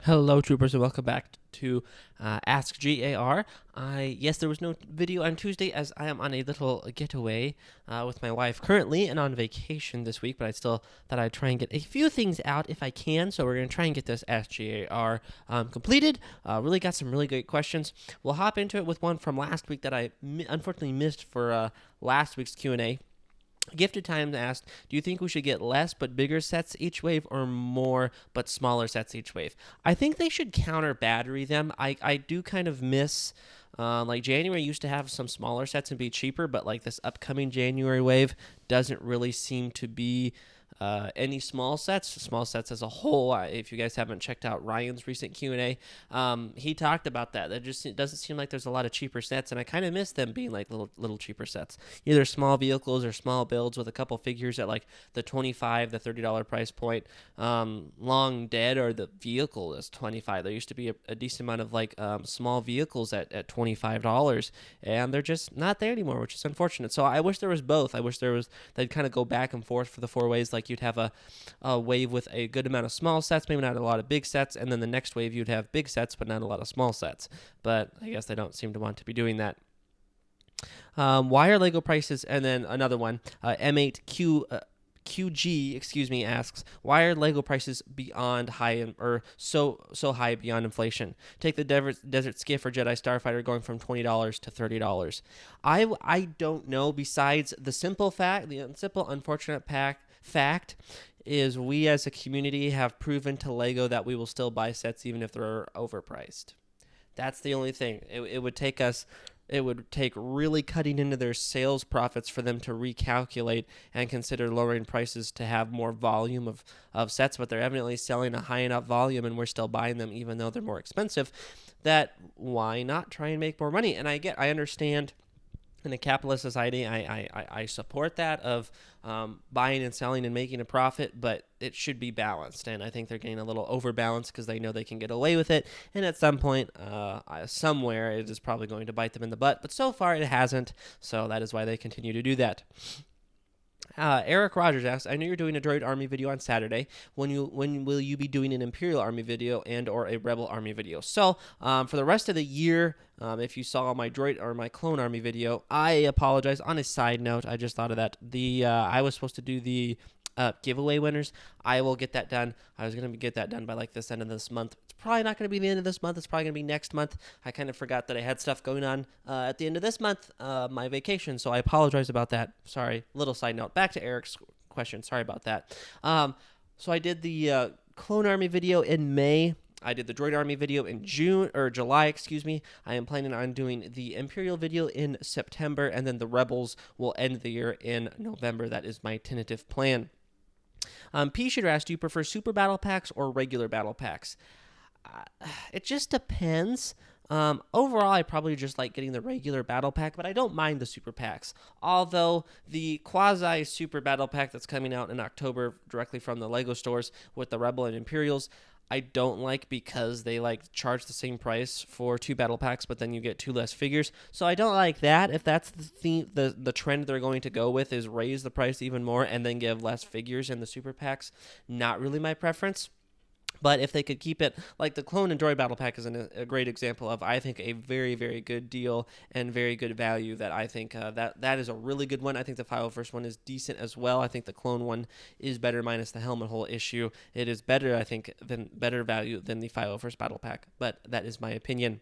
Hello, troopers, and welcome back to Ask G.A.R. Yes, there was no video on Tuesday as I am on a little getaway with my wife currently and on vacation this week, but I still thought I'd try and get a few things out if I can, so we're going to try and get this Ask G.A.R. Completed. Really got some really great questions. We'll hop into it with one from last week that I unfortunately missed for last week's Q&A. Gifted Times asked, do you think we should get less but bigger sets each wave or more but smaller sets each wave? I think they should counter battery them. I do kind of miss, like January used to have some smaller sets and be cheaper, but like this upcoming January wave doesn't really seem to be any small sets as a whole. If you guys haven't checked out Ryan's recent Q&A, he talked about that. It doesn't seem like there's a lot of cheaper sets, and I kind of miss them being like little cheaper sets, either small vehicles or small builds with a couple figures at like the $25, the $30 price point. Long Dead, or the vehicle is $25. There used to be a decent amount of like small vehicles at $25, and they're just not there anymore, which is unfortunate. So I wish there was both. I wish they'd kind of go back and forth for the 4 ways. Like you'd have a wave with a good amount of small sets, maybe not a lot of big sets, and then the next wave you'd have big sets but not a lot of small sets. But I guess they don't seem to want to be doing that. Why are Lego prices? And then another one, QG, asks, why are Lego prices beyond high or so high beyond inflation? Take the Desert Skiff or Jedi Starfighter going from $20 to $30. I don't know. Besides the simple unfortunate fact is we as a community have proven to Lego that we will still buy sets even if they're overpriced. That's the only thing. It would take really cutting into their sales profits for them to recalculate and consider lowering prices to have more volume of sets, but they're evidently selling a high enough volume and we're still buying them even though they're more expensive, that why not try and make more money? And I understand in a capitalist society, I support that of buying and selling and making a profit, but it should be balanced. And I think they're getting a little overbalanced because they know they can get away with it. And at some point, somewhere, it is probably going to bite them in the butt. But so far, it hasn't. So that is why they continue to do that. Eric Rogers asks, I know you're doing a Droid Army video on Saturday. When will you be doing an Imperial Army video and or a Rebel Army video? So for the rest of the year, if you saw my Droid or my Clone Army video, I apologize. On a side note, I just thought of that. I was supposed to do the giveaway winners. I will get that done. I was going to get that done by like this end of this month. It's probably not going to be the end of this month. It's probably going to be next month. I kind of forgot that I had stuff going on at the end of this month, my vacation, so I apologize about that. Sorry. Little side note. Back to Eric's question. Sorry about that. So I did the Clone Army video in May. I did the Droid Army video in July. I am planning on doing the Imperial video in September, and then the Rebels will end the year in November. That is my tentative plan. P. Shooter asked, do you prefer super battle packs or regular battle packs? It just depends. Overall, I probably just like getting the regular battle pack, but I don't mind the super packs. Although the quasi super battle pack that's coming out in October directly from the Lego stores with the Rebel and Imperials, I don't like because they like charge the same price for 2 battle packs, but then you get 2 less figures. So I don't like that. If that's the theme, the trend they're going to go with is raise the price even more and then give less figures in the super packs, not really my preference. But if they could keep it, like the Clone and Droid Battle Pack is a great example of, I think, a very, very good deal and very good value that I think that is a really good one. I think the 501st one is decent as well. I think the Clone one is better minus the helmet hole issue. It is better, I think, better value than the 501st Battle Pack, but that is my opinion.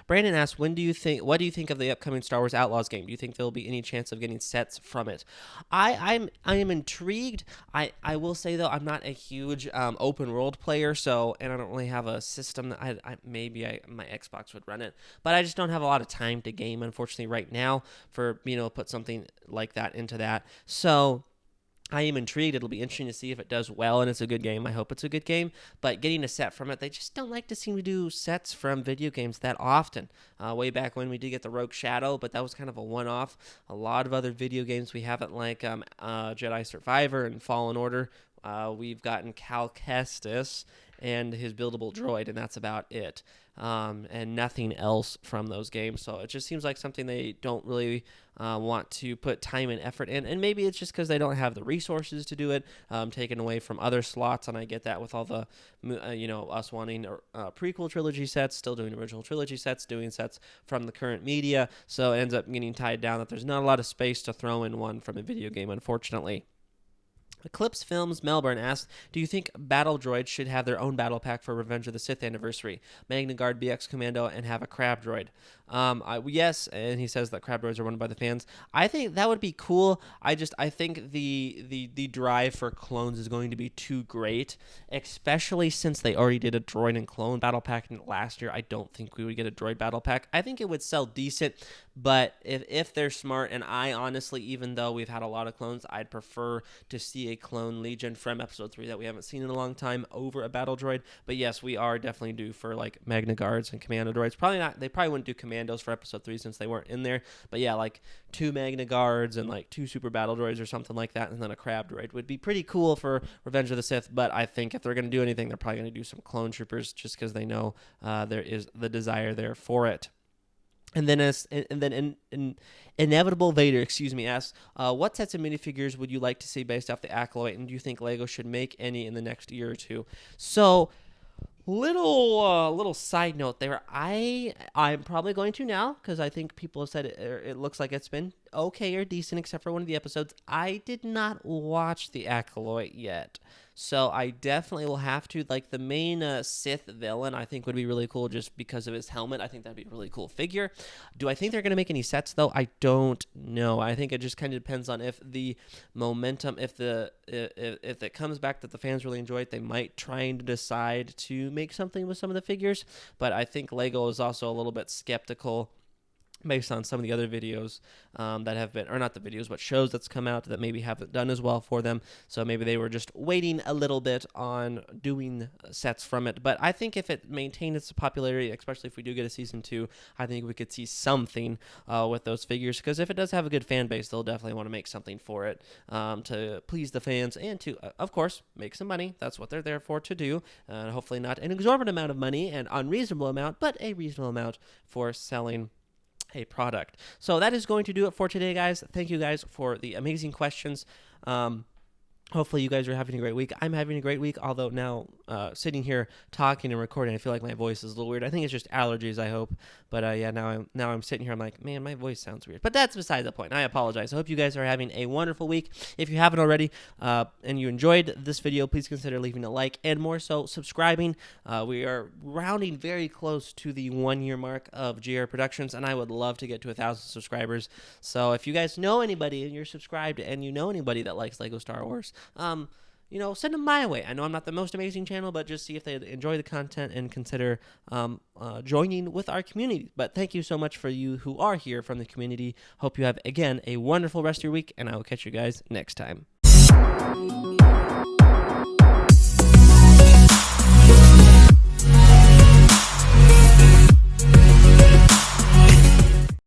Brandon asks, what do you think of the upcoming Star Wars Outlaws game? Do you think there will be any chance of getting sets from it? I am intrigued. I will say, though, I'm not a huge open world player, and I don't really have a system that my Xbox would run it, but I just don't have a lot of time to game, unfortunately, right now for being able to put something like that into that. So I am intrigued. It'll be interesting to see if it does well, and it's a good game. I hope it's a good game, but getting a set from it, they just don't like to seem to do sets from video games that often. Way back when we did get the Rogue Shadow, but that was kind of a one-off. A lot of other video games we haven't, like Jedi Survivor and Fallen Order. We've gotten Cal Kestis and his buildable droid, and that's about it. And nothing else from those games. So it just seems like something they don't really want to put time and effort in. And maybe it's just because they don't have the resources to do it, taken away from other slots. And I get that with all the, us wanting prequel trilogy sets, still doing original trilogy sets, doing sets from the current media. So it ends up getting tied down that there's not a lot of space to throw in one from a video game, unfortunately. Eclipse Films Melbourne asks, do you think battle droids should have their own battle pack for Revenge of the Sith Anniversary? Magna Guard, BX Commando, and have a crab droid. Yes, and he says that crab droids are wanted by the fans. I think that would be cool. I think the drive for clones is going to be too great, especially since they already did a droid and clone battle pack last year. I don't think we would get a droid battle pack. I think it would sell decent, but if they're smart, and I honestly, even though we've had a lot of clones, I'd prefer to see a clone Legion from Episode 3 that we haven't seen in a long time over a battle droid. But yes, we are definitely due for like Magna Guards and Commando droids. Probably not. They probably wouldn't do Commandos for Episode 3 since they weren't in there. But yeah, like 2 Magna Guards and like 2 Super Battle Droids or something like that, and then a crab droid would be pretty cool for Revenge of the Sith. But I think if they're going to do anything, they're probably going to do some clone troopers just because they know there is the desire there for it. And then Inevitable Vader, asks, what sets of minifigures would you like to see based off the Acolyte, and do you think LEGO should make any in the next year or two? So, little side note there. I'm probably going to now because I think people have said it looks like it's been okay or decent except for one of the episodes. I did not watch the Acolyte yet, so I definitely will have to. Like the main Sith villain, I think would be really cool just because of his helmet. I think that'd be a really cool figure. Do I think they're gonna make any sets though? I don't know. I think it just kind of depends on if the momentum, if it comes back that the fans really enjoy it, they might try and decide to make something with some of the figures. But I think LEGO is also a little bit skeptical based on some of the other videos that have been, or not the videos, but shows that's come out that maybe haven't done as well for them. So maybe they were just waiting a little bit on doing sets from it. But I think if it maintained its popularity, especially if we do get a season 2, I think we could see something with those figures. Because if it does have a good fan base, they'll definitely want to make something for it to please the fans and to, of course, make some money. That's what they're there for to do. Hopefully not an exorbitant amount of money, an unreasonable amount, but a reasonable amount for selling a product. So that is going to do it for today, guys. Thank you guys for the amazing questions. Hopefully you guys are having a great week. I'm having a great week, although now sitting here talking and recording, I feel like my voice is a little weird. I think it's just allergies, I hope. But yeah, now I'm sitting here, I'm like, man, my voice sounds weird. But that's beside the point. I apologize. I hope you guys are having a wonderful week. If you haven't already and you enjoyed this video, please consider leaving a like and more so subscribing. We are rounding very close to the 1-year mark of G.A.R. Productions, and I would love to get to 1,000 subscribers. So if you guys know anybody and you're subscribed and you know anybody that likes LEGO Star Wars, send them my way. I know I'm not the most amazing channel, but just see if they enjoy the content and consider joining with our community. But thank you so much for you who are here from the community. Hope you have, again, a wonderful rest of your week, and I will catch you guys next time.